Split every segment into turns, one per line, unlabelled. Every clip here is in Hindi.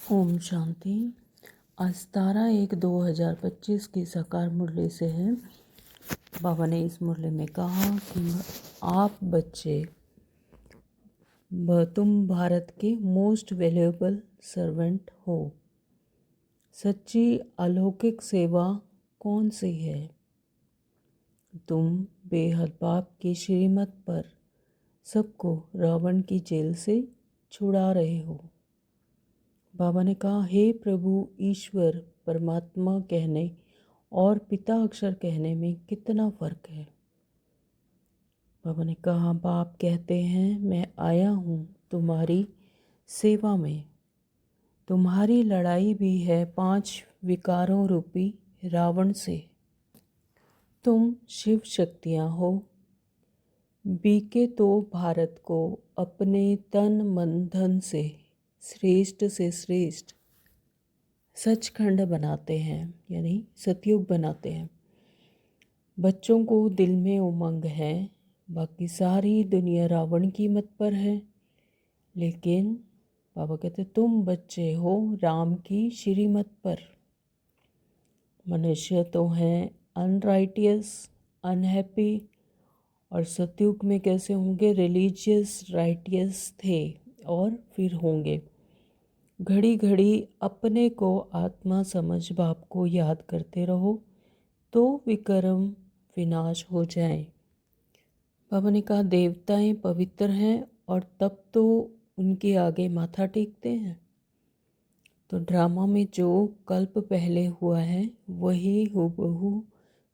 ओम शांति। आज 17/1/2025 की साकार मुरली से है। बाबा ने इस मुरली में कहा कि आप बच्चे तुम भारत के मोस्ट वैल्यूएबल सर्वेंट हो। सच्ची अलौकिक सेवा कौन सी है? तुम बेहद बाप की श्रीमत पर सबको रावण की जेल से छुड़ा रहे हो। बाबा ने कहा, हे प्रभु ईश्वर परमात्मा कहने और पिता अक्षर कहने में कितना फ़र्क है। बाबा ने कहा, बाप कहते हैं मैं आया हूँ तुम्हारी सेवा में। तुम्हारी लड़ाई भी है 5 विकारों रूपी रावण से। तुम शिव शक्तियाँ हो। बीके तो भारत को अपने तन मन धन से श्रेष्ठ सचखंड बनाते हैं, यानी सतयुग बनाते हैं। बच्चों को दिल में उमंग है, बाकी सारी दुनिया रावण की मत पर है। लेकिन बाबा कहते तुम बच्चे हो राम की श्रीमत पर। मनुष्य तो हैं अनराइटियस, अनहैप्पी, और सतयुग में कैसे होंगे? रिलीजियस, राइटियस थे और फिर होंगे। घड़ी घड़ी अपने को आत्मा समझ बाप को याद करते रहो तो विक्रम विनाश हो जाए। बाबा ने कहा, देवताएं पवित्र हैं और तब तो उनके आगे माथा टेकते हैं। तो ड्रामा में जो कल्प पहले हुआ है वही हूबहू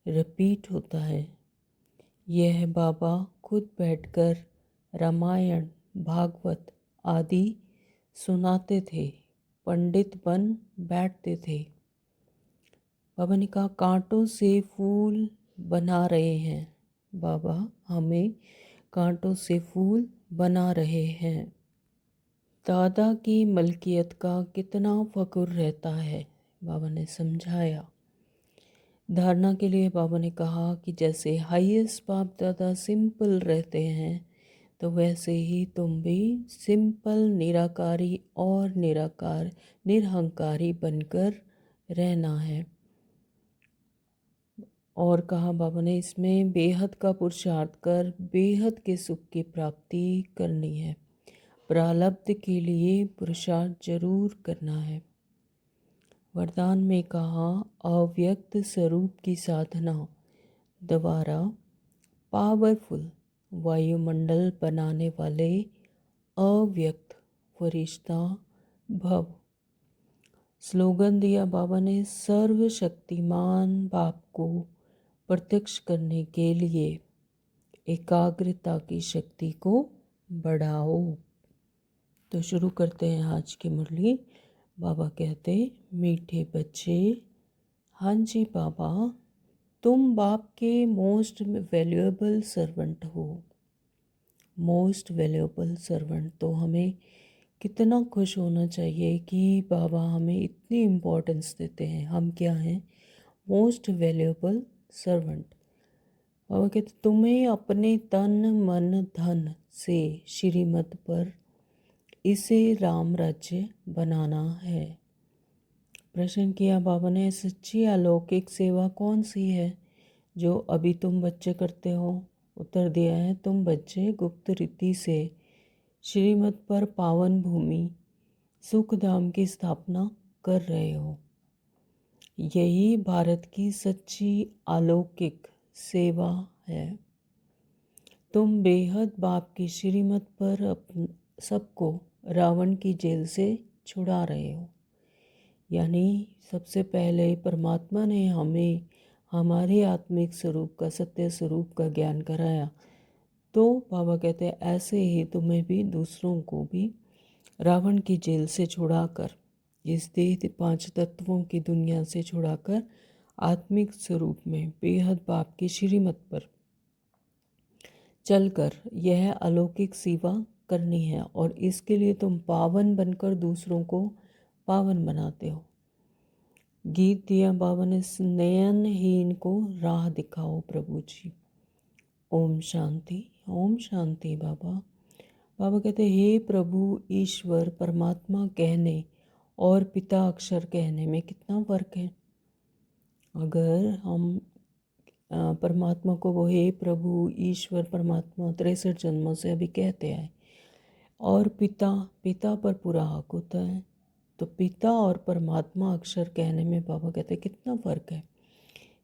रिपीट होता है। यह बाबा खुद बैठकर रामायण, भागवत आदि सुनाते थे, पंडित बन बैठते थे। बाबा ने कहा, कांटों से फूल बना रहे हैं। बाबा हमें कांटों से फूल बना रहे हैं। दादा की मलकियत का कितना फ़क्र रहता है, बाबा ने समझाया। धारणा के लिए बाबा ने कहा कि जैसे हाईएस्ट बाप दादा सिंपल रहते हैं तो वैसे ही तुम भी सिंपल निराकारी और निरहंकारी बनकर रहना है। और कहा बाबा ने, इसमें बेहद का पुरुषार्थ कर बेहद के सुख की प्राप्ति करनी है। प्रारब्ध के लिए पुरुषार्थ जरूर करना है। वरदान में कहा, अव्यक्त स्वरूप की साधना द्वारा पावरफुल वायुमंडल बनाने वाले अव्यक्त फरिश्ता भव। स्लोगन दिया बाबा ने, सर्वशक्तिमान बाप को प्रत्यक्ष करने के लिए एकाग्रता की शक्ति को बढ़ाओ। तो शुरू करते हैं आज की मुरली। बाबा कहते, मीठे बच्चे, हाँ जी बाबा, तुम बाप के मोस्ट वैल्यूएबल सर्वेंट हो। मोस्ट वैल्यूएबल सर्वेंट, तो हमें कितना खुश होना चाहिए कि बाबा हमें इतनी इम्पोर्टेंस देते हैं। हम क्या हैं? Most valuable servant. बाबा कहते तुम्हें अपने तन मन धन से श्रीमत पर इसे राम राज्य बनाना है। प्रश्न किया बाबा ने, सच्ची अलौकिक सेवा कौन सी है जो अभी तुम बच्चे करते हो? उत्तर दिया है, तुम बच्चे गुप्त रीति से श्रीमत पर पावन भूमि सुखधाम की स्थापना कर रहे हो। यही भारत की सच्ची अलौकिक सेवा है। तुम बेहद बाप की श्रीमत पर सबको रावण की जेल से छुड़ा रहे हो। यानी सबसे पहले परमात्मा ने हमें हमारे आत्मिक स्वरूप का, सत्य स्वरूप का ज्ञान कराया। तो बाबा कहते हैं ऐसे ही तुम्हें भी दूसरों को भी रावण की जेल से छुड़ाकर, इस देह 5 तत्वों की दुनिया से छुड़ाकर आत्मिक स्वरूप में बेहद बाप की श्रीमत पर चलकर यह अलौकिक सेवा करनी है। और इसके लिए तुम पावन बनकर दूसरों को पावन बनाते हो। गीत दिया बाबा ने, नयनहीन को राह दिखाओ प्रभु जी। ओम शांति, ओम शांति। बाबा कहते, हे प्रभु ईश्वर परमात्मा कहने और पिता अक्षर कहने में कितना फ़र्क है। अगर हम परमात्मा को वो हे प्रभु ईश्वर परमात्मा 63 जन्मों से अभी कहते आए, और पिता पिता पर पूरा हक होता है, तो पिता और परमात्मा अक्षर कहने में बाबा कहते हैं कितना फ़र्क है।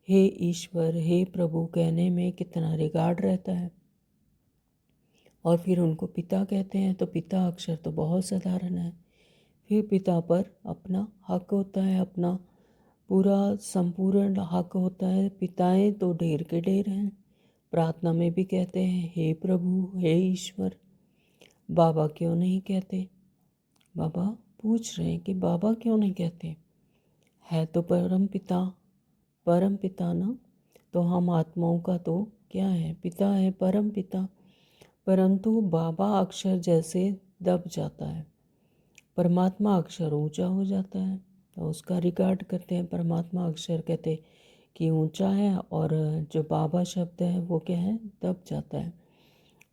हे ईश्वर हे प्रभु कहने में कितना रिगार्ड रहता है, और फिर उनको पिता कहते हैं, तो पिता अक्षर तो बहुत साधारण है। फिर पिता पर अपना हक होता है, अपना पूरा संपूर्ण हक होता है। पिताएं तो ढेर के ढेर हैं। प्रार्थना में भी कहते हैं हे प्रभु हे ईश्वर। बाबा क्यों नहीं कहते? बाबा पूछ रहे हैं कि बाबा क्यों नहीं कहते? है तो परम पिता ना, तो हम आत्माओं का तो क्या है, पिता है, परम पिता। परंतु बाबा अक्षर जैसे दब जाता है, परमात्मा अक्षर ऊंचा हो जाता है, तो उसका रिगार्ड करते हैं। परमात्मा अक्षर कहते कि ऊंचा है, और जो बाबा शब्द है वो क्या है, दब जाता है।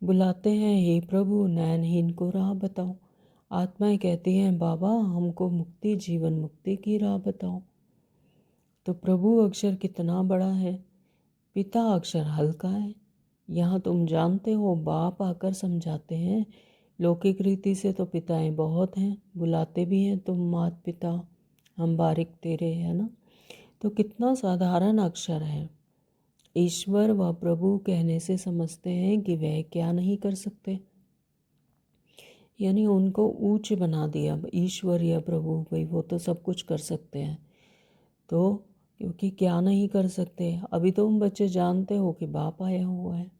बुलाते हैं हे प्रभु नयनहीन को राह बताओ। आत्माएं कहती हैं बाबा हमको मुक्ति जीवन मुक्ति की राह बताओ। तो प्रभु अक्षर कितना बड़ा है, पिता अक्षर हल्का है। यहाँ तुम जानते हो बाप आकर समझाते हैं। लौकिक रीति से तो पिताएं बहुत हैं, बुलाते भी हैं तुम मात पिता हम बारिक तेरे, है ना। तो कितना साधारण अक्षर है। ईश्वर व प्रभु कहने से समझते हैं कि वह क्या नहीं कर सकते, यानी उनको ऊंच बना दिया। ईश्वर या प्रभु भाई वो तो सब कुछ कर सकते हैं, तो क्योंकि क्या नहीं कर सकते। अभी तो तुम बच्चे जानते हो कि बाप आया हुआ है,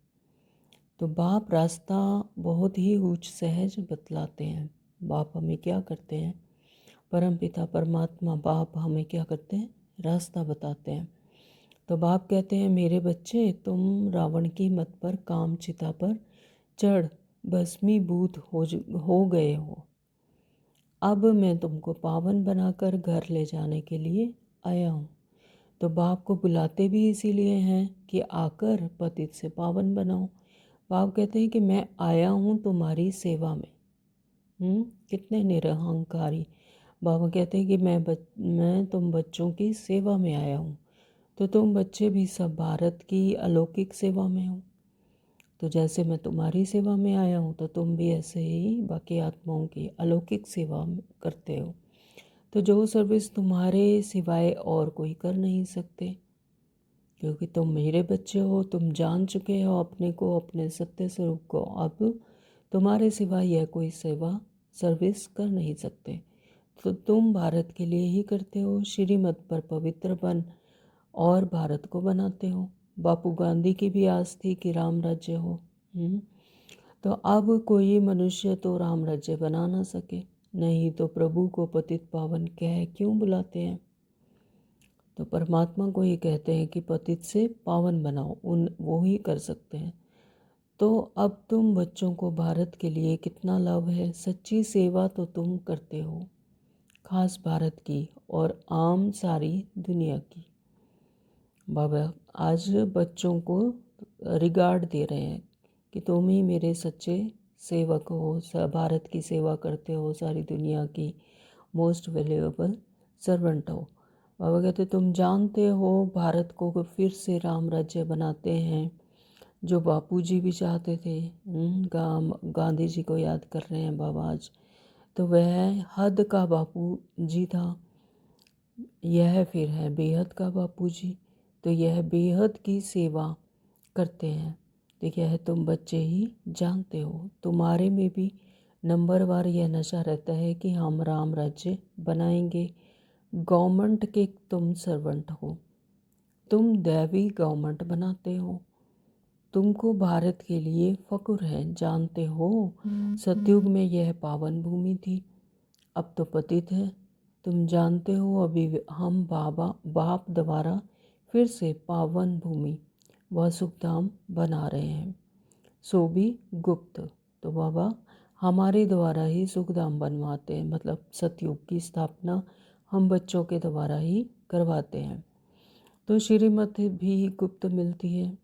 तो बाप रास्ता बहुत ही ऊंच सहज बतलाते हैं। बाप हमें क्या करते हैं, परम पिता परमात्मा बाप हमें क्या करते हैं, रास्ता बताते हैं। तो बाप कहते हैं मेरे बच्चे तुम रावण की मत पर काम चिता पर चढ़ भस्मीभूत हो गए हो। अब मैं तुमको पावन बनाकर घर ले जाने के लिए आया हूँ। तो बाप को बुलाते भी इसीलिए हैं कि आकर पतित से पावन बनाओ। बाप कहते हैं कि मैं आया हूँ तुम्हारी सेवा में। कितने निरहंकारी। बाबा कहते हैं कि मैं तुम बच्चों की सेवा में आया हूँ। तो तुम बच्चे भी सब भारत की अलौकिक सेवा में हो। तो जैसे मैं तुम्हारी सेवा में आया हूँ, तो तुम भी ऐसे ही बाकी आत्माओं की अलौकिक सेवा करते हो। तो जो सर्विस तुम्हारे सिवाय और कोई कर नहीं सकते, क्योंकि तुम मेरे बच्चे हो, तुम जान चुके हो अपने को, अपने सत्य स्वरूप को। अब तुम्हारे सिवाय यह कोई सेवा सर्विस कर नहीं सकते। तो तुम भारत के लिए ही करते हो, श्रीमत पर पवित्र बन और भारत को बनाते हो। बापू गांधी की भी आस थी कि राम राज्य हो। तो अब कोई मनुष्य तो राम राज्य बना ना सके, नहीं तो प्रभु को पतित पावन कह क्यों बुलाते हैं। तो परमात्मा को ही कहते हैं कि पतित से पावन बनाओ, वो ही कर सकते हैं। तो अब तुम बच्चों को भारत के लिए कितना लाभ है। सच्ची सेवा तो तुम करते हो, खास भारत की और आम सारी दुनिया की। बाबा आज बच्चों को रिगार्ड दे रहे हैं कि तुम ही मेरे सच्चे सेवक हो, भारत की सेवा करते हो, सारी दुनिया की मोस्ट वैल्यूएबल सर्वेंट हो। बाबा कहते तुम जानते हो भारत को फिर से राम राज्य बनाते हैं, जो बापूजी भी चाहते थे। गांधी जी को याद कर रहे हैं बाबा आज। तो वह हद का बापू जी था, यह फिर है बेहद का बापूजी। तो यह बेहद की सेवा करते हैं। तो यह तुम बच्चे ही जानते हो। तुम्हारे में भी नंबरवार यह नशा रहता है कि हम राम राज्य बनाएंगे। गवर्नमेंट के तुम सर्वेंट हो, तुम दैवी गवर्नमेंट बनाते हो। तुमको भारत के लिए फक्र है। जानते हो सतयुग में यह पावन भूमि थी, अब तो पतित है। तुम जानते हो अभी हम बाप द्वारा फिर से पावन भूमि व सुखधाम बना रहे हैं, सो भी गुप्त। तो बाबा हमारे द्वारा ही सुखधाम बनवाते हैं, मतलब सतयुग की स्थापना हम बच्चों के द्वारा ही करवाते हैं। तो श्रीमत भी गुप्त मिलती है।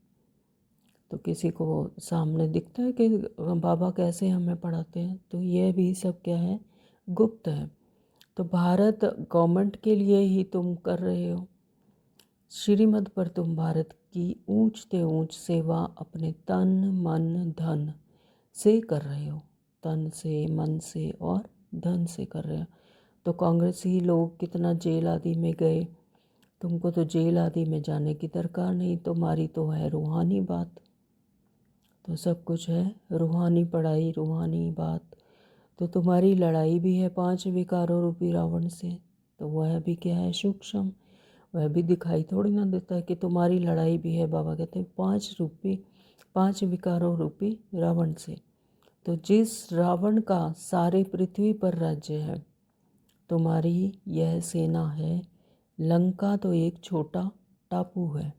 तो किसी को सामने दिखता है कि बाबा कैसे हमें पढ़ाते हैं, तो यह भी सब क्या है, गुप्त है। तो भारत गवर्नमेंट के लिए ही तुम कर रहे हो। श्रीमत पर तुम भारत की ऊंच से ऊंच सेवा अपने तन मन धन से कर रहे हो। तन से, मन से और धन से कर रहे हो। तो कांग्रेसी लोग कितना जेल आदि में गए, तुमको तो जेल आदि में जाने की दरकार नहीं। तुम्हारी तो है रूहानी बात, तो सब कुछ है रूहानी पढ़ाई, रूहानी बात। तो तुम्हारी लड़ाई भी है 5 विकारों रूपी रावण से। तो वह भी क्या है, सूक्ष्म। वह भी दिखाई थोड़ी ना देता है कि तुम्हारी लड़ाई भी है। बाबा कहते हैं 5 विकारों रूपी रावण से। तो जिस रावण का सारे पृथ्वी पर राज्य है, तुम्हारी यह सेना है। लंका तो एक छोटा टापू है,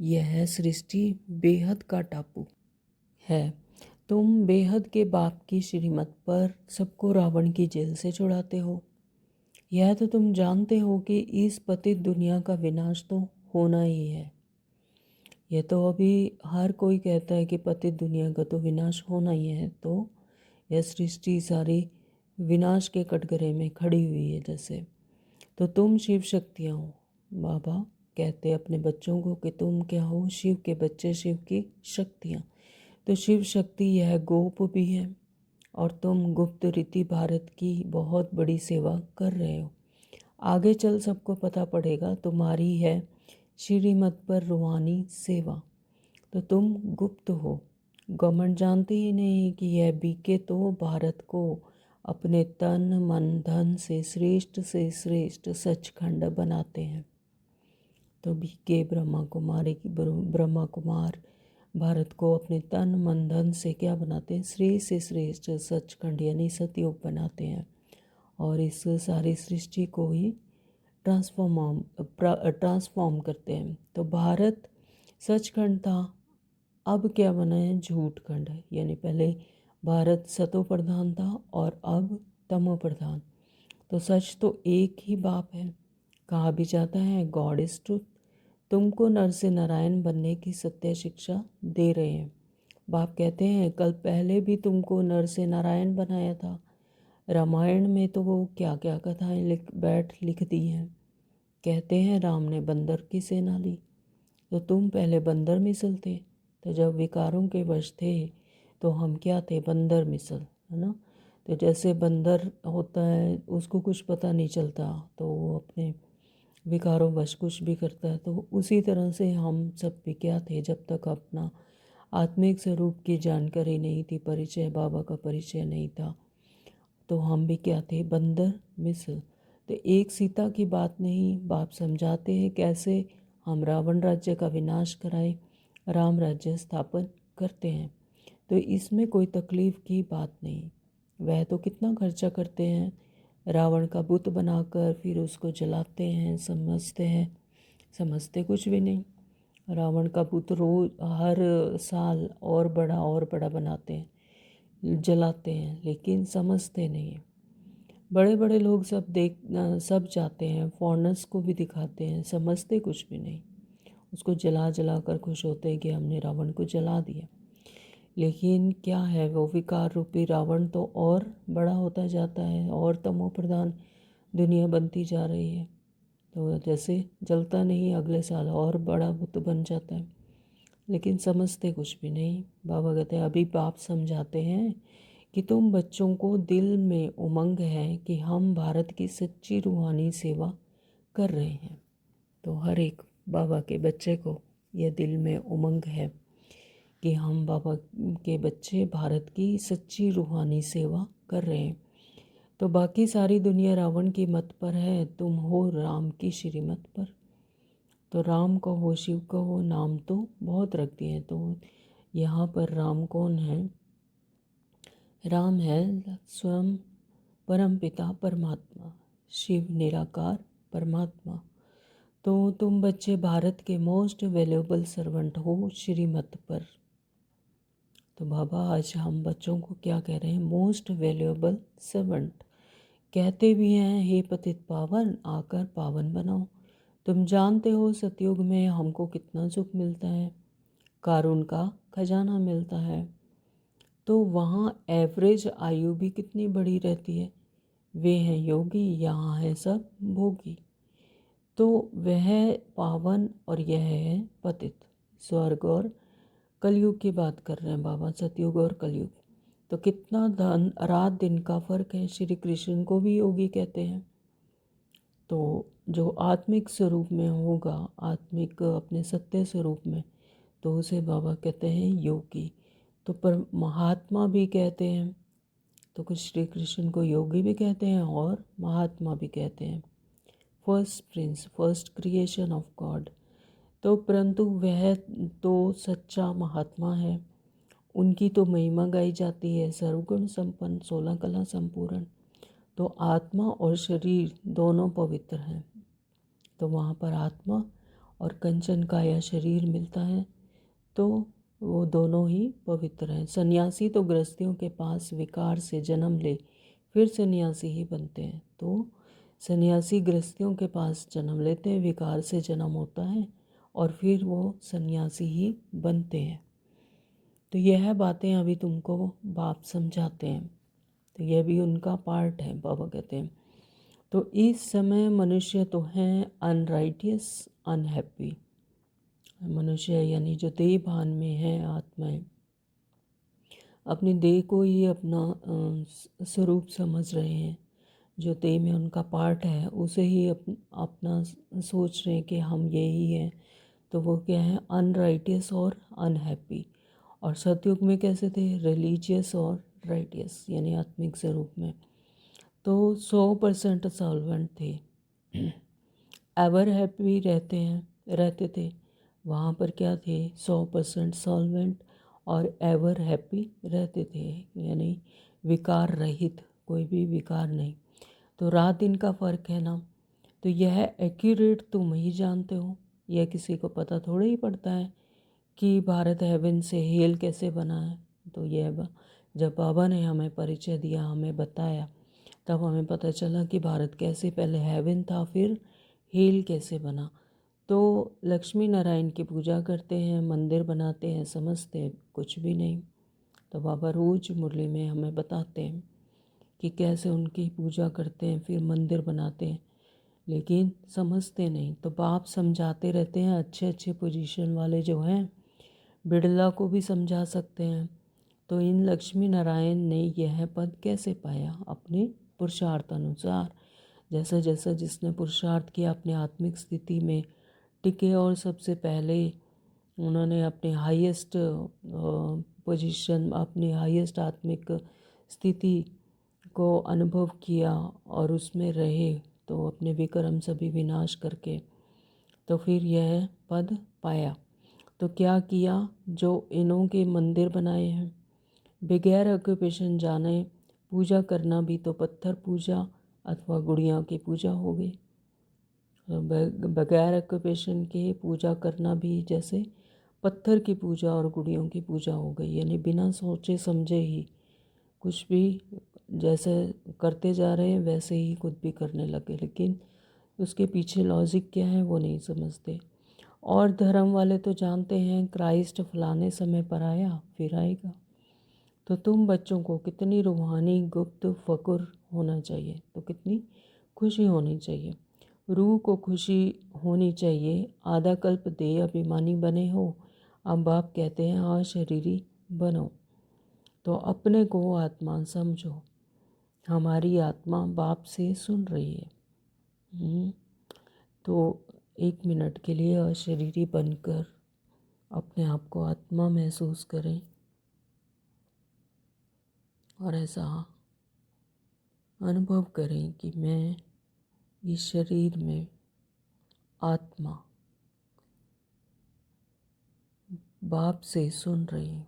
यह सृष्टि बेहद का टापू है। तुम बेहद के बाप की श्रीमत पर सबको रावण की जेल से छुड़ाते हो। यह तो तुम जानते हो कि इस पतित दुनिया का विनाश तो होना ही है। यह तो अभी हर कोई कहता है कि पतित दुनिया का तो विनाश होना ही है। तो यह सृष्टि सारी विनाश के कटघरे में खड़ी हुई है जैसे। तो तुम शिव शक्तियाँ हो। बाबा कहते अपने बच्चों को कि तुम क्या हो, शिव के बच्चे, शिव की शक्तियाँ। तो शिव शक्ति यह गोप भी है और तुम गुप्त रीति भारत की बहुत बड़ी सेवा कर रहे हो। आगे चल सबको पता पड़ेगा तुम्हारी है श्रीमत पर रूहानी सेवा। तो तुम गुप्त हो, गवर्नमेंट जानती ही नहीं कि यह बीके तो भारत को अपने तन मन धन से श्रेष्ठ सचखंड बनाते हैं। तो बीके ब्रह्मा कुमार भारत को अपने तन मन धन से क्या बनाते हैं, श्रेष्ठ से श्रेष्ठ सचखंड यानी सतयुग बनाते हैं। और इस सारी सृष्टि को ही ट्रांसफॉर्म करते हैं। तो भारत सचखंड था, अब क्या बना है, झूठ खंड है। यानी पहले भारत सतो प्रधान था और अब तमो प्रधान। तो सच तो एक ही बाप है। कहा भी जाता है गॉड इज ट्रुथ। तुमको नर से नारायण बनने की सत्य शिक्षा दे रहे हैं। बाप कहते हैं कल पहले भी तुमको नर से नारायण बनाया था। रामायण में तो वो क्या क्या कथाएं लिख दी हैं। कहते हैं राम ने बंदर की सेना ली, तो तुम पहले बंदर मिसल थे। तो जब विकारों के वश थे तो हम क्या थे, बंदर मिसल, है ना। तो जैसे बंदर होता है उसको कुछ पता नहीं चलता, तो वो अपने विकारों वश कुछ भी करता है। तो उसी तरह से हम सब भी क्या थे, जब तक अपना आत्मिक स्वरूप की जानकारी नहीं थी, परिचय बाबा का परिचय नहीं था, तो हम भी क्या थे, बंदर मिसल। तो एक सीता की बात नहीं, बाप समझाते हैं कैसे हम रावण राज्य का विनाश कराए, राम राज्य स्थापन करते हैं। तो इसमें कोई तकलीफ़ की बात नहीं। वह तो कितना खर्चा करते हैं, रावण का बुत बनाकर फिर उसको जलाते हैं, समझते कुछ भी नहीं। रावण का बुत रोज हर साल और बड़ा बनाते हैं, जलाते हैं, लेकिन समझते नहीं हैं। बड़े बड़े लोग सब जाते हैं, फॉरेनर्स को भी दिखाते हैं, समझते कुछ भी नहीं। उसको जला जला कर खुश होते हैं कि हमने रावण को जला दिया। लेकिन क्या है, वो विकार रूपी रावण तो और बड़ा होता जाता है और तमो प्रधान दुनिया बनती जा रही है। तो जैसे जलता नहीं, अगले साल और बड़ा बुत बन जाता है, लेकिन समझते कुछ भी नहीं। बाबा कहते हैं अभी बाप समझाते हैं कि तुम बच्चों को दिल में उमंग है कि हम भारत की सच्ची रूहानी सेवा कर रहे हैं। तो हर एक बाबा के बच्चे को यह दिल में उमंग है कि हम बाबा के बच्चे भारत की सच्ची रूहानी सेवा कर रहे हैं। तो बाकी सारी दुनिया रावण की मत पर है, तुम हो राम की श्रीमत पर। तो राम को हो, शिव को हो, नाम तो बहुत रख दिए। तो यहाँ पर राम कौन है, राम है स्वयं परम पिता परमात्मा, शिव निराकार परमात्मा। तो तुम बच्चे भारत के मोस्ट वैल्यूएबल सर्वेंट हो श्रीमत पर। तो बाबा आज हम बच्चों को क्या कह रहे हैं, मोस्ट वैल्यूएबल सर्वेंट। कहते भी हैं हे पतित पावन आकर पावन बनाओ। तुम जानते हो सतयुग में हमको कितना सुख मिलता है, कारुण का खजाना मिलता है। तो वहाँ एवरेज आयु भी कितनी बड़ी रहती है। वे हैं योगी, यहाँ है सब भोगी। तो वह पावन और यह है पतित। स्वर्ग और कलयुग की बात कर रहे हैं बाबा, सतयुग और कलयुग। तो कितना धन रात दिन का फर्क है। श्री कृष्ण को भी योगी कहते हैं। तो जो आत्मिक स्वरूप में होगा, आत्मिक अपने सत्य स्वरूप में, तो उसे बाबा कहते हैं योगी। तो पर महात्मा भी कहते हैं। तो कुछ श्री कृष्ण को योगी भी कहते हैं और महात्मा भी कहते हैं। First Prince, first creation of God. तो परंतु वह तो सच्चा महात्मा है, उनकी तो महिमा गाई जाती है। सर्वगुण संपन्न, 16 कला संपूर्ण। तो आत्मा और शरीर दोनों पवित्र हैं। तो वहाँ पर आत्मा और कंचन काया शरीर मिलता है, तो वो दोनों ही पवित्र हैं। सन्यासी तो गृहस्थियों के पास विकार से जन्म ले फिर सन्यासी ही बनते हैं। तो सन्यासी गृहस्थियों के पास जन्म लेते हैं, विकार से जन्म होता है और फिर वो सन्यासी ही बनते हैं। तो यह बातें अभी तुमको बाप समझाते हैं। तो यह भी उनका पार्ट है। बाबा कहते हैं तो इस समय मनुष्य तो हैं अनराइटियस, अनहैप्पी। मनुष्य यानी जो देह भान में है, आत्माएं अपनी देह को ही अपना स्वरूप समझ रहे हैं। जो देह में उनका पार्ट है उसे ही अपना सोच रहे हैं कि हम यही हैं। तो वो क्या है, अनराइटियस और अनहैप्पी। और सतयुग में कैसे थे, रिलीजियस और राइटियस, यानी आत्मिक स्वरूप में। तो 100% सॉल्वेंट थे, एवर हैप्पी रहते थे। वहाँ पर क्या थे, 100% सॉल्वेंट और एवर हैप्पी रहते थे, यानी विकार रहित, कोई भी विकार नहीं। तो रात दिन का फ़र्क है ना। तो यह एक्यूरेट तुम ही जानते हो, यह किसी को पता थोड़ा ही पड़ता है कि भारत हेवन से हेल कैसे बना है। तो यह जब बाबा ने हमें परिचय दिया, हमें बताया, तब हमें पता चला कि भारत कैसे पहले हेवन था, फिर हेल कैसे बना। तो लक्ष्मी नारायण की पूजा करते हैं, मंदिर बनाते हैं, समझते कुछ भी नहीं। तो बाबा रोज मुरली में हमें बताते हैं कि कैसे उनकी पूजा करते हैं, फिर मंदिर बनाते हैं, लेकिन समझते नहीं। तो बाप समझाते रहते हैं। अच्छे अच्छे पोजीशन वाले जो हैं, बिड़ला को भी समझा सकते हैं। तो इन लक्ष्मी नारायण ने यह पद कैसे पाया, अपने पुरुषार्थ अनुसार। जैसा जैसा जिसने पुरुषार्थ किया, अपने आत्मिक स्थिति में टिके, और सबसे पहले उन्होंने अपने हाईएस्ट पोजीशन, अपनी हाईएस्ट आत्मिक स्थिति को अनुभव किया और उसमें रहे, तो अपने विक्रम सभी विनाश करके तो फिर यह पद पाया। तो क्या किया, जो इन्हों के मंदिर बनाए हैं, बगैर ऑक्यूपेशन जाने पूजा करना भी तो पत्थर पूजा अथवा गुड़िया की पूजा हो गई। बगैर ऑक्यूपेशन के पूजा करना भी जैसे पत्थर की पूजा और गुड़ियों की पूजा हो गई, यानी बिना सोचे समझे ही कुछ भी जैसे करते जा रहे हैं वैसे ही खुद भी करने लगे, लेकिन उसके पीछे लॉजिक क्या है वो नहीं समझते। और धर्म वाले तो जानते हैं क्राइस्ट फलाने समय पर आया, फिर आएगा। तो तुम बच्चों को कितनी रूहानी गुप्त फ़क्र होना चाहिए, तो कितनी खुशी होनी चाहिए, रूह को खुशी होनी चाहिए। आधा कल्प देह अभिमानी बने हो, अब बाप कहते हैं अशरीरी बनो। तो अपने को आत्मा समझो, हमारी आत्मा बाप से सुन रही है। तो 1 मिनट के लिए अशरीरी बनकर अपने आप को आत्मा महसूस करें और ऐसा अनुभव करें कि मैं इस शरीर में आत्मा बाप से सुन रही हूँ।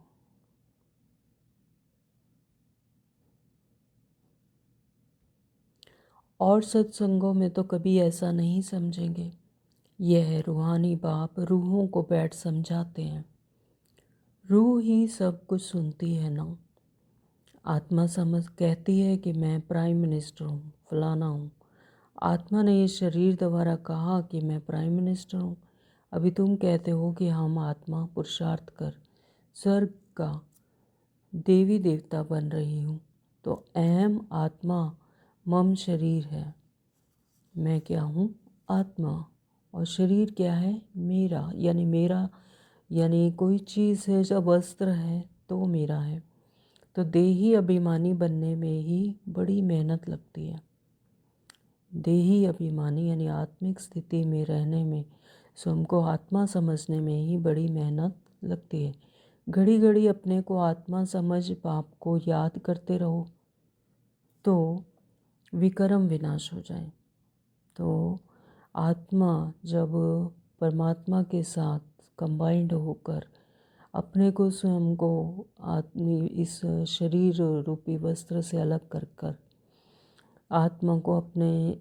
और सत्संगों में तो कभी ऐसा नहीं समझेंगे। यह रूहानी बाप रूहों को बैठ समझाते हैं। रूह ही सब कुछ सुनती है ना। आत्मा समझ कहती है कि मैं प्राइम मिनिस्टर हूँ, फलाना हूँ। आत्मा ने इस शरीर द्वारा कहा कि मैं प्राइम मिनिस्टर हूँ। अभी तुम कहते हो कि हम आत्मा पुरुषार्थ कर स्वर्ग का देवी देवता बन रही हूँ। तो अहम आत्मा मम शरीर है, मैं क्या हूँ? आत्मा। और शरीर क्या है? मेरा, यानी मेरा, यानी कोई चीज़ है, जब वस्त्र है तो वो मेरा है। तो देही अभिमानी बनने में ही बड़ी मेहनत लगती है। देही अभिमानी यानी आत्मिक स्थिति में रहने में, स्वयं को आत्मा समझने में ही बड़ी मेहनत लगती है। घड़ी घड़ी अपने को आत्मा समझ पाप को याद करते रहो तो विकर्म विनाश हो जाए। तो आत्मा जब परमात्मा के साथ कंबाइंड होकर अपने को, स्वयं को आत्मी इस शरीर रूपी वस्त्र से अलग कर कर आत्मा को अपने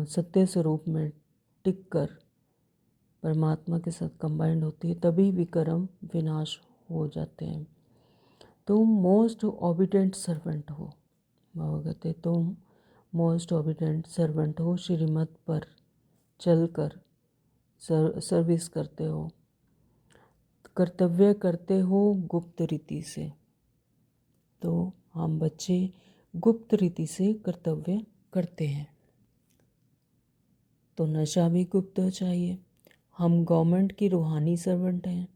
सत्य स्वरूप में टिक कर परमात्मा के साथ कंबाइंड होती है, तभी विकर्म विनाश हो जाते हैं। तुम मोस्ट ओबीडेंट सर्वेंट हो। बाबा कहते तुम मोस्ट ओबीडेंट सर्वेंट हो, श्रीमत पर चलकर सर्विस करते हो, कर्तव्य करते हो गुप्त रीति से। तो हम बच्चे गुप्त रीति से कर्तव्य करते हैं, तो नशा भी गुप्त चाहिए। हम गवर्नमेंट की रूहानी सर्वेंट हैं,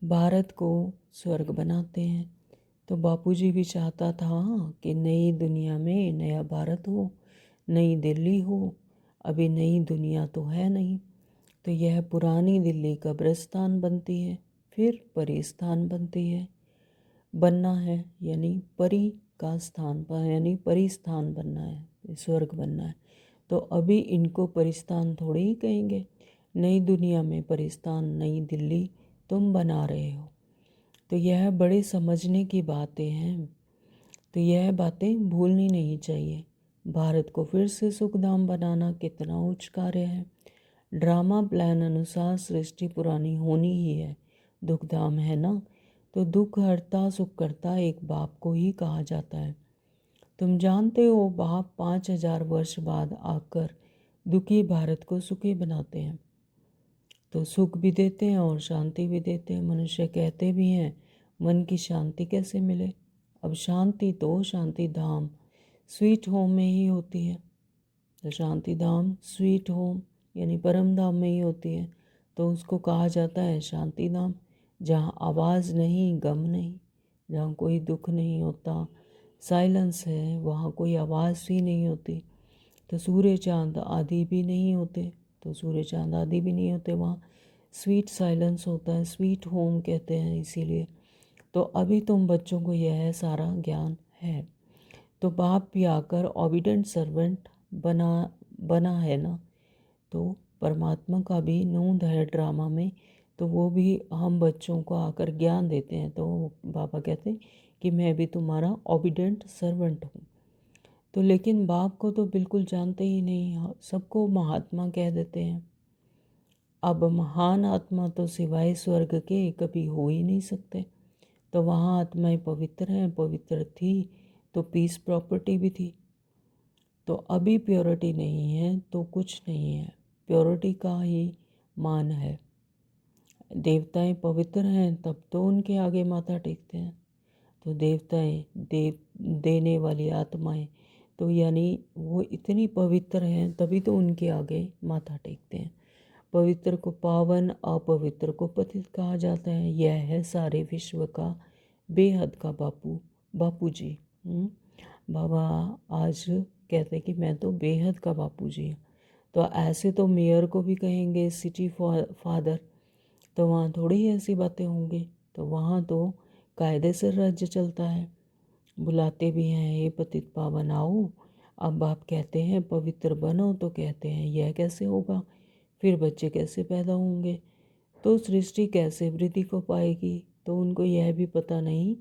भारत को स्वर्ग बनाते हैं। तो बापूजी भी चाहता था कि नई दुनिया में नया भारत हो, नई दिल्ली हो। अभी नई दुनिया तो है नहीं, तो यह पुरानी दिल्ली कब्रिस्तान बनती है, फिर परिस्थान बनती है। बनना है यानी परी का स्थान पर, यानी परिस्थान बनना है, स्वर्ग बनना है। तो अभी इनको परिस्थान थोड़े ही कहेंगे। नई दुनिया में परिस्थान, नई दिल्ली तुम बना रहे हो। तो यह बड़े समझने की बातें हैं, तो यह बातें भूलनी नहीं चाहिए। भारत को फिर से सुखधाम बनाना कितना उच्च कार्य है। ड्रामा प्लान अनुसार सृष्टि पुरानी होनी ही है, दुखधाम है ना। तो दुख हरता सुख करता एक बाप को ही कहा जाता है। तुम जानते हो बाप 5000 वर्ष बाद आकर दुखी भारत को सुखी बनाते हैं, तो सुख भी देते हैं और शांति भी देते हैं। मनुष्य कहते भी हैं मन की शांति कैसे मिले। अब शांति तो शांति धाम स्वीट होम में ही होती है। तो शांति धाम स्वीट होम यानी परम धाम में ही होती है, तो उसको कहा जाता है शांति धाम। जहाँ आवाज़ नहीं, गम नहीं, जहाँ कोई दुख नहीं होता, साइलेंस है, वहाँ कोई आवाज़ भी नहीं होती। तो सूर्य चांद आदि भी नहीं होते, तो सूर्य चांद आदि भी नहीं होते, वहाँ स्वीट साइलेंस होता है, स्वीट होम कहते हैं इसीलिए। तो अभी तुम बच्चों को यह सारा ज्ञान है। तो बाप भी आकर ओबीडेंट सर्वेंट बना है ना। तो परमात्मा का भी नूंद है ड्रामा में, तो वो भी हम बच्चों को आकर ज्ञान देते हैं। तो बाबा कहते हैं कि मैं भी तुम्हारा ओबीडेंट सर्वेंट हूँ। तो लेकिन बाप को तो बिल्कुल जानते ही नहीं, सबको महात्मा कह देते हैं। अब महान आत्मा तो सिवाय स्वर्ग के कभी हो ही नहीं सकते। तो वहाँ आत्माएं पवित्र हैं, पवित्र थी तो पीस प्रॉपर्टी भी थी। तो अभी प्योरिटी नहीं है तो कुछ नहीं है, प्योरिटी का ही मान है। देवताएं पवित्र हैं तब तो उनके आगे माथा टेकते हैं। तो देवताएं देने वाली आत्माएं, तो यानी वो इतनी पवित्र हैं तभी तो उनके आगे माथा टेकते हैं। पवित्र को पावन, अपवित्र को पतित कहा जाता है। यह है सारे विश्व का बेहद का बापू जी। बाबा आज कहते हैं कि मैं तो बेहद का बापू जी हूँ। तो ऐसे तो मेयर को भी कहेंगे सिटी फादर, तो वहाँ थोड़ी ही ऐसी बातें होंगी। तो वहाँ तो कायदे से राज्य चलता है, बुलाते भी हैं ये पतित पावन आओ। अब आप कहते हैं पवित्र बनो, तो कहते हैं यह कैसे होगा, फिर बच्चे कैसे पैदा होंगे, तो सृष्टि कैसे वृद्धि को पाएगी। तो उनको यह भी पता नहीं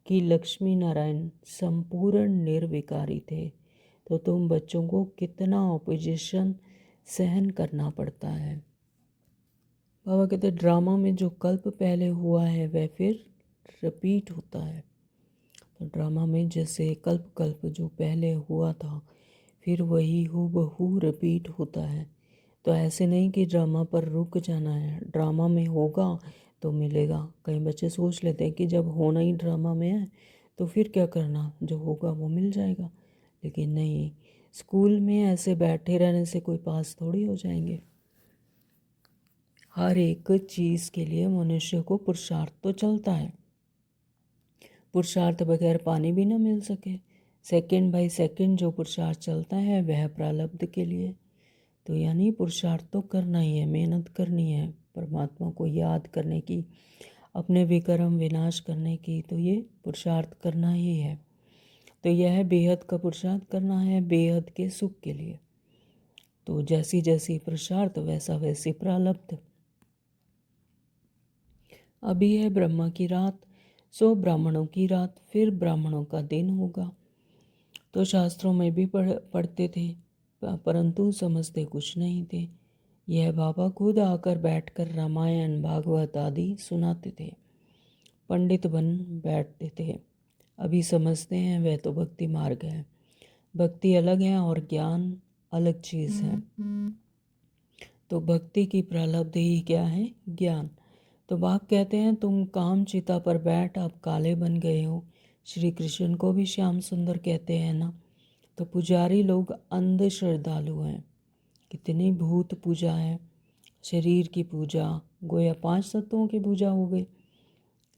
कि लक्ष्मी नारायण संपूर्ण निर्विकारी थे। तो तुम बच्चों को कितना ऑपोजिशन सहन करना पड़ता है। बाबा कहते ड्रामा में जो कल्प पहले हुआ है वह फिर रिपीट होता है। तो ड्रामा में जैसे कल्प जो पहले हुआ था फिर वही हूबहू रिपीट होता है। तो ऐसे नहीं कि ड्रामा पर रुक जाना है, ड्रामा में होगा तो मिलेगा। कई बच्चे सोच लेते हैं कि जब होना ही ड्रामा में है तो फिर क्या करना, जो होगा वो मिल जाएगा। लेकिन नहीं, स्कूल में ऐसे बैठे रहने से कोई पास थोड़ी हो जाएंगे। हर एक चीज़ के लिए मनुष्य को पुरुषार्थ तो चलता है। पुरुषार्थ बगैर पानी भी ना मिल सके। सेकंड बाय सेकंड जो पुरुषार्थ चलता है वह प्रारब्ध के लिए। तो यानी पुरुषार्थ तो करना ही है, मेहनत करनी है परमात्मा को याद करने की, अपने विकर्म विनाश करने की। तो ये पुरुषार्थ करना ही है। तो यह बेहद का पुरुषार्थ करना है बेहद के सुख के लिए। तो जैसी जैसी पुरुषार्थ वैसा वैसी प्रारब्ध। अभी है ब्रह्मा की रात, सो ब्राह्मणों की रात, फिर ब्राह्मणों का दिन होगा। तो शास्त्रों में भी पढ़ते थे, परंतु समझते कुछ नहीं थे। यह बाबा खुद आकर बैठकर रामायण भागवत आदि सुनाते थे, पंडित बन बैठते थे। अभी समझते हैं वह तो भक्ति मार्ग है। भक्ति अलग है और ज्ञान अलग चीज़ है। तो भक्ति की प्रारब्ध ही क्या है? ज्ञान। तो बाप कहते हैं तुम काम चिता पर बैठ अब काले बन गए हो। श्री कृष्ण को भी श्याम सुंदर कहते हैं ना। तो पुजारी लोग अंध श्रद्धालु हैं। कितनी भूत पूजा है, शरीर की पूजा, गोया 5 तत्वों की पूजा हो गई।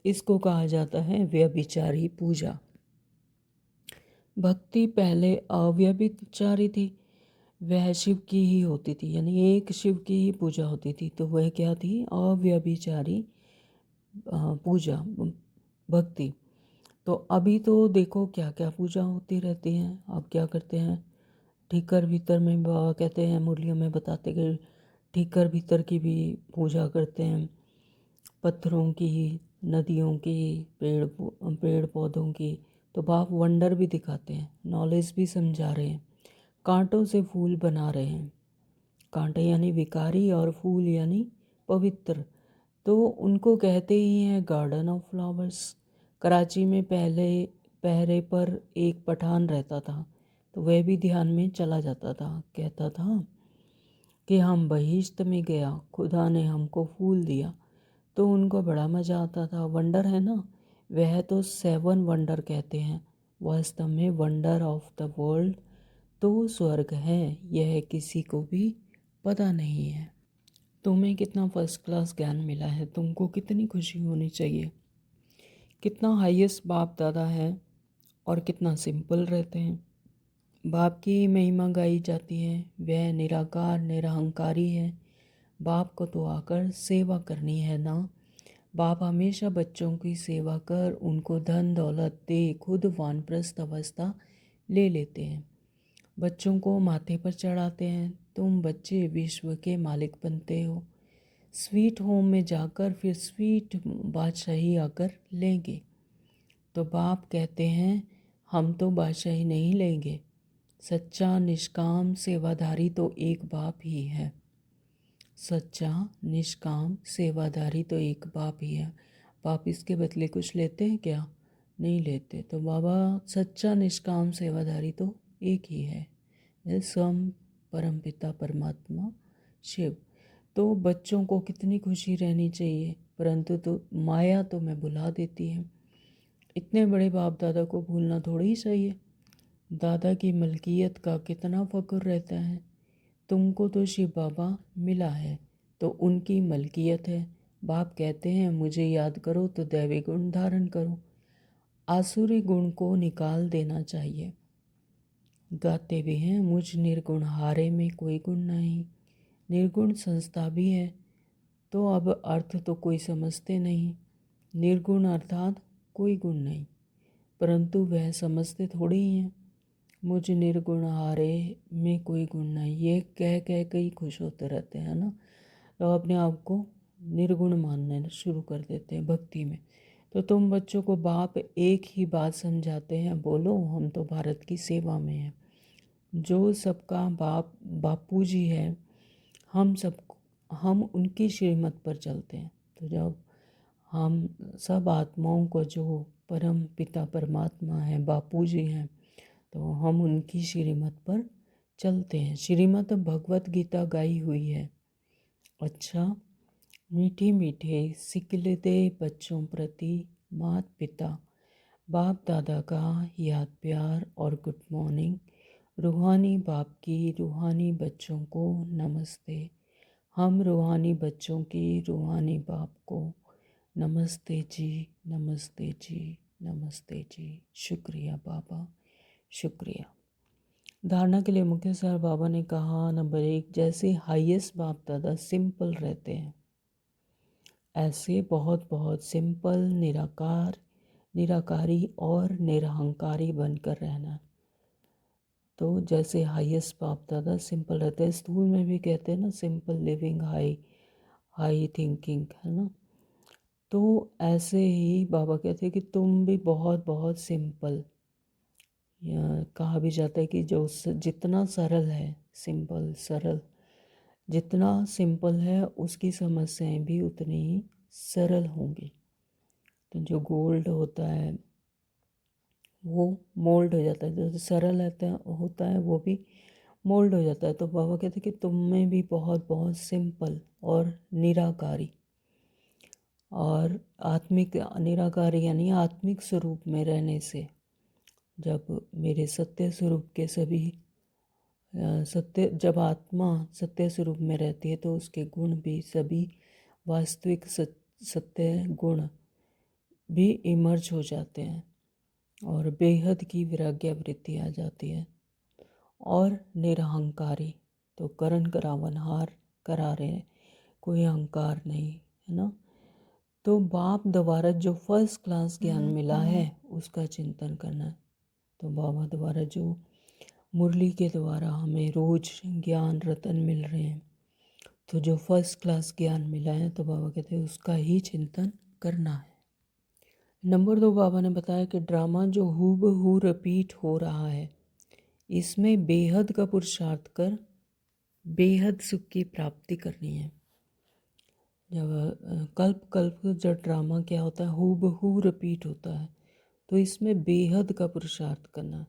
इसको कहा जाता है व्यभिचारी पूजा। भक्ति पहले अव्यभिचारी थी, वह शिव की ही होती थी, यानी एक शिव की ही पूजा होती थी। तो वह क्या थी? अव्यभिचारी पूजा, भक्ति। तो अभी तो देखो क्या क्या पूजा होती रहती हैं। अब क्या करते हैं, ठीकर भीतर में बाबा कहते हैं, मुरलियों में बताते गए, ठीकर भीतर की भी पूजा करते हैं, पत्थरों की, नदियों की, पेड़ पौधों की। तो बाप वंडर भी दिखाते हैं, नॉलेज भी समझा रहे हैं। कांटों से फूल बना रहे हैं। कांटे यानी विकारी और फूल यानी पवित्र। तो उनको कहते ही हैं गार्डन ऑफ फ्लावर्स। कराची में पहरे पर एक पठान रहता था, तो वह भी ध्यान में चला जाता था। कहता था कि हम बहिश्त में गया, खुदा ने हमको फूल दिया। तो उनको बड़ा मज़ा आता था। वंडर है ना, वह तो 7 वंडर कहते हैं। वास्तव में वंडर ऑफ द वर्ल्ड तो स्वर्ग है, यह किसी को भी पता नहीं है। तुम्हें कितना फर्स्ट क्लास ज्ञान मिला है, तुमको कितनी खुशी होनी चाहिए। कितना हाईएस्ट बाप दादा है और कितना सिंपल रहते हैं। बाप की महिमा गाई जाती है, वह निराकार निरहंकारी है। बाप को तो आकर सेवा करनी है ना। बाप हमेशा बच्चों की सेवा कर उनको धन दौलत दे खुद वानप्रस्थ अवस्था ले लेते हैं, बच्चों को माथे पर चढ़ाते हैं। तुम बच्चे विश्व के मालिक बनते हो। स्वीट होम में जाकर फिर स्वीट बादशाही आकर लेंगे। तो बाप कहते हैं हम तो बादशाही नहीं लेंगे। सच्चा निष्काम सेवाधारी तो एक बाप ही है। सच्चा निष्काम सेवाधारी तो एक बाप ही है। बाप इसके बदले कुछ लेते हैं क्या? नहीं लेते। तो बाबा सच्चा निष्काम सेवाधारी तो एक ही है, स्वयं परमपिता परमात्मा शिव। तो बच्चों को कितनी खुशी रहनी चाहिए, परंतु तो माया तो मैं भुला देती है। इतने बड़े बाप दादा को भूलना थोड़ी ही चाहिए। दादा की मलकियत का कितना फक्र रहता है। तुमको तो शिव बाबा मिला है तो उनकी मलकियत है। बाप कहते हैं मुझे याद करो तो दैवी गुण धारण करो। आसुरी गुण को निकाल देना चाहिए। गाते भी हैं मुझ निर्गुण हारे में कोई गुण नहीं। निर्गुण संस्था भी है, तो अब अर्थ तो कोई समझते नहीं। निर्गुण अर्थात कोई गुण नहीं, परंतु वह समझते थोड़ी ही हैं। मुझ निर्गुण हारे में कोई गुण नहीं, ये कह कह के ही खुश होते रहते हैं ना। तो अपने आप को निर्गुण मानने शुरू कर देते हैं भक्ति में। तो तुम बच्चों को बाप एक ही बात समझाते हैं, बोलो हम तो भारत की सेवा में हैं। जो सबका बाप बापू जी है, हम उनकी श्रीमत पर चलते हैं। तो जब हम सब आत्माओं को जो परम पिता परमात्मा है बापू जी हैं, तो हम उनकी श्रीमत पर चलते हैं। श्रीमत भगवत गीता गाई हुई है। अच्छा, मीठे मीठे सिकलते बच्चों प्रति माता पिता बाप दादा का याद प्यार और गुड मॉर्निंग रूहानी बाप की रूहानी बच्चों को नमस्ते। हम रूहानी बच्चों की रूहानी बाप को नमस्ते जी, नमस्ते जी, नमस्ते जी। शुक्रिया बाबा, शुक्रिया। धारणा के लिए मुख्य सार बाबा ने कहा, नंबर 1, जैसे हाईएस्ट बाप दादा सिंपल रहते हैं, ऐसे बहुत बहुत सिंपल, निराकारी और निरहंकारी बनकर रहना। तो जैसे हाईएस्ट बाप दादा सिंपल रहते हैं, स्कूल में भी कहते हैं ना, सिंपल लिविंग हाई थिंकिंग, है ना। तो ऐसे ही बाबा कहते हैं कि तुम भी बहुत बहुत सिंपल, कहा भी जाता है कि जो जितना सरल है, सिंपल सरल, जितना सिंपल है उसकी समस्याएं भी उतनी ही सरल होंगी। तो जो गोल्ड होता है वो मोल्ड हो जाता है, जो सरल होता है वो भी मोल्ड हो जाता है। तो बाबा कहते हैं कि तुम में भी बहुत बहुत सिंपल और निराकारी और आत्मिक, निराकारी यानी आत्मिक स्वरूप में रहने से, जब मेरे सत्य स्वरूप के सभी जब आत्मा सत्य स्वरूप में रहती है तो उसके गुण भी सभी वास्तविक सत्य गुण भी इमर्ज हो जाते हैं और बेहद की वैराग्य वृत्ति आ जाती है। और निरहंकारी, तो करण करावनहार करा रहे हैं, कोई अहंकार नहीं, है ना। तो बाप द्वारा जो फर्स्ट क्लास ज्ञान मिला है उसका चिंतन करना है। तो बाबा द्वारा जो मुरली के द्वारा हमें रोज ज्ञान रतन मिल रहे हैं, तो जो फर्स्ट क्लास ज्ञान मिला है तो बाबा कहते हैं उसका ही चिंतन करना है। नंबर 2, बाबा ने बताया कि ड्रामा जो हूबहू रिपीट हो रहा है, इसमें बेहद का पुरुषार्थ कर बेहद सुख की प्राप्ति करनी है। जब कल्प कल्प जब ड्रामा क्या होता है, हूबहू रिपीट होता है, तो इसमें बेहद का पुरुषार्थ करना,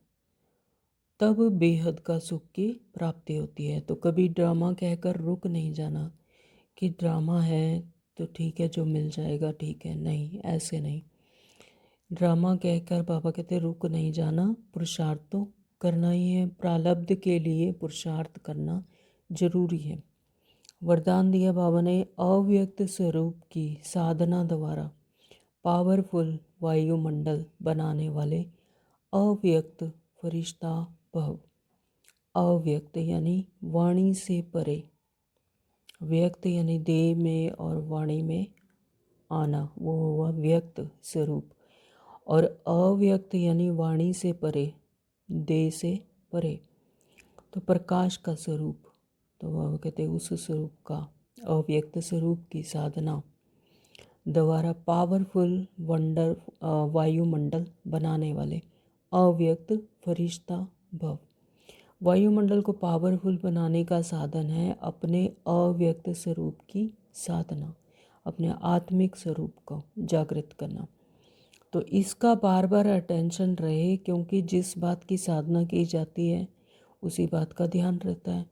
तब बेहद का सुख की प्राप्ति होती है। तो कभी ड्रामा कहकर रुक नहीं जाना कि ड्रामा है तो ठीक है, जो मिल जाएगा ठीक है, नहीं, ऐसे नहीं। ड्रामा कहकर बाबा कहते रुक नहीं जाना, पुरुषार्थ तो करना ही है। प्रारब्ध के लिए पुरुषार्थ करना जरूरी है। वरदान दिया बाबा ने, अव्यक्त स्वरूप की साधना द्वारा पावरफुल वायुमंडल बनाने वाले अव्यक्त फरिश्ता भव। अव्यक्त यानी वाणी से परे, व्यक्त यानी देह में और वाणी में आना, वो हुआ व्यक्त स्वरूप। और अव्यक्त यानी वाणी से परे, देह से परे, तो प्रकाश का स्वरूप। तो वह कहते हैं उस स्वरूप का, अव्यक्त स्वरूप की साधना द्वारा पावरफुल वायुमंडल बनाने वाले अव्यक्त फरिश्ता भव। वायुमंडल को पावरफुल बनाने का साधन है अपने अव्यक्त स्वरूप की साधना, अपने आत्मिक स्वरूप को जागृत करना। तो इसका बार बार अटेंशन रहे, क्योंकि जिस बात की साधना की जाती है उसी बात का ध्यान रहता है।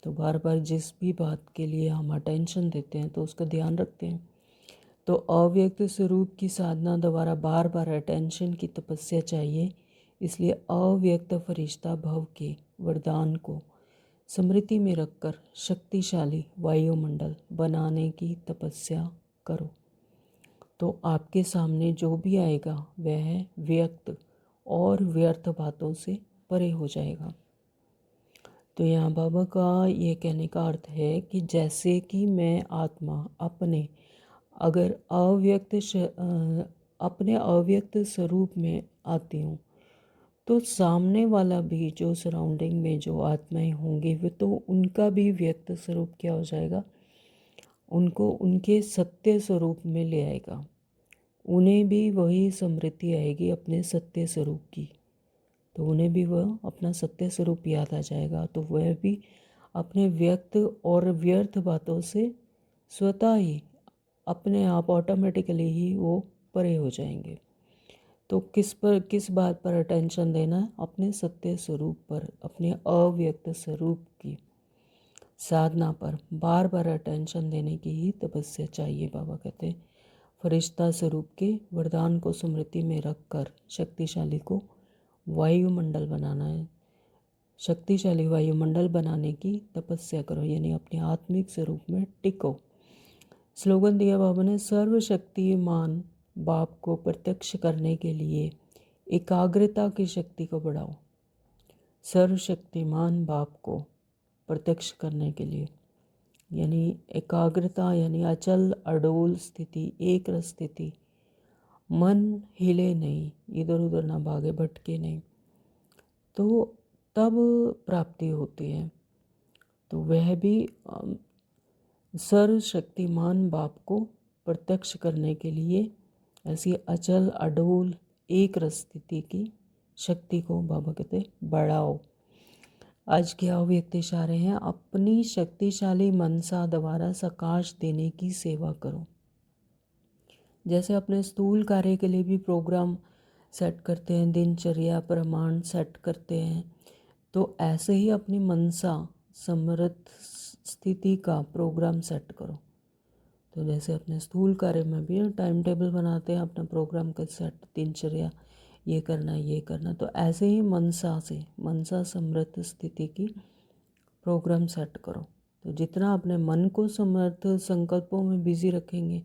तो बार बार जिस भी बात के लिए हम अटेंशन देते हैं तो उसका ध्यान रखते हैं। तो अव्यक्त स्वरूप की साधना द्वारा बार बार अटेंशन की तपस्या चाहिए। इसलिए अव्यक्त फरिश्ता भव के वरदान को स्मृति में रखकर शक्तिशाली वायुमंडल बनाने की तपस्या करो। तो आपके सामने जो भी आएगा वह व्यक्त और व्यर्थ बातों से परे हो जाएगा। तो यहाँ बाबा का ये कहने का अर्थ है कि जैसे कि मैं आत्मा अगर अपने अव्यक्त स्वरूप में आती हूँ, तो सामने वाला भी, जो सराउंडिंग में जो आत्माएं होंगी, वे तो उनका भी व्यक्त स्वरूप क्या हो जाएगा, उनको उनके सत्य स्वरूप में ले आएगा। उन्हें भी वही स्मृति आएगी अपने सत्य स्वरूप की, तो उन्हें भी वह अपना सत्य स्वरूप याद आ जाएगा। तो वह भी अपने व्यक्त और व्यर्थ बातों से स्वतः ही अपने आप ऑटोमेटिकली ही वो परे हो जाएंगे। तो किस बात पर अटेंशन देना है, अपने सत्य स्वरूप पर, अपने अव्यक्त स्वरूप की साधना पर बार बार अटेंशन देने की ही तपस्या चाहिए। बाबा कहते हैं फरिश्ता स्वरूप के वरदान को स्मृति में रखकर शक्तिशाली को वायुमंडल बनाना है। शक्तिशाली वायुमंडल बनाने की तपस्या करो, यानी अपने आत्मिक स्वरूप में टिको। स्लोगन दिया बाबा ने, सर्वशक्तिमान बाप को प्रत्यक्ष करने के लिए एकाग्रता की शक्ति को बढ़ाओ। सर्वशक्तिमान बाप को प्रत्यक्ष करने के लिए यानी एकाग्रता, यानी अचल अडोल स्थिति, एक रस स्थिति, मन हिले नहीं, इधर उधर ना भागे भटके नहीं, तो तब प्राप्ति होती है। तो वह भी सर्वशक्तिमान बाप को प्रत्यक्ष करने के लिए ऐसी अचल अडोल एक रस स्थिति की शक्ति को बाबा कहते बढ़ाओ। आज के अव्यक्त इशारे हैं, अपनी शक्तिशाली मनसा द्वारा सकाश देने की सेवा करो। जैसे अपने स्थूल कार्य के लिए भी प्रोग्राम सेट करते हैं, दिनचर्या प्रमाण सेट करते हैं, तो ऐसे ही अपनी मनसा समृद्ध स्थिति का प्रोग्राम सेट करो। तो जैसे अपने स्थूल कार्य में भी टाइम टेबल बनाते हैं अपना प्रोग्राम का सेट, दिनचर्या ये करना ये करना, तो ऐसे ही मनसा से मनसा समृद्ध स्थिति की प्रोग्राम सेट करो। तो जितना अपने मन को समर्थ संकल्पों में बिजी रखेंगे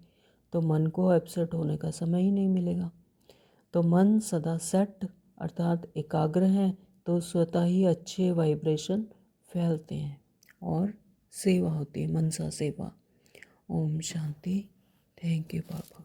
तो मन को अपसेट होने का समय ही नहीं मिलेगा। तो मन सदा सेट अर्थात एकाग्र है तो स्वतः ही अच्छे वाइब्रेशन फैलते हैं और सेवा होती है, मनसा सेवा। ओम शांति। Thank you Baba.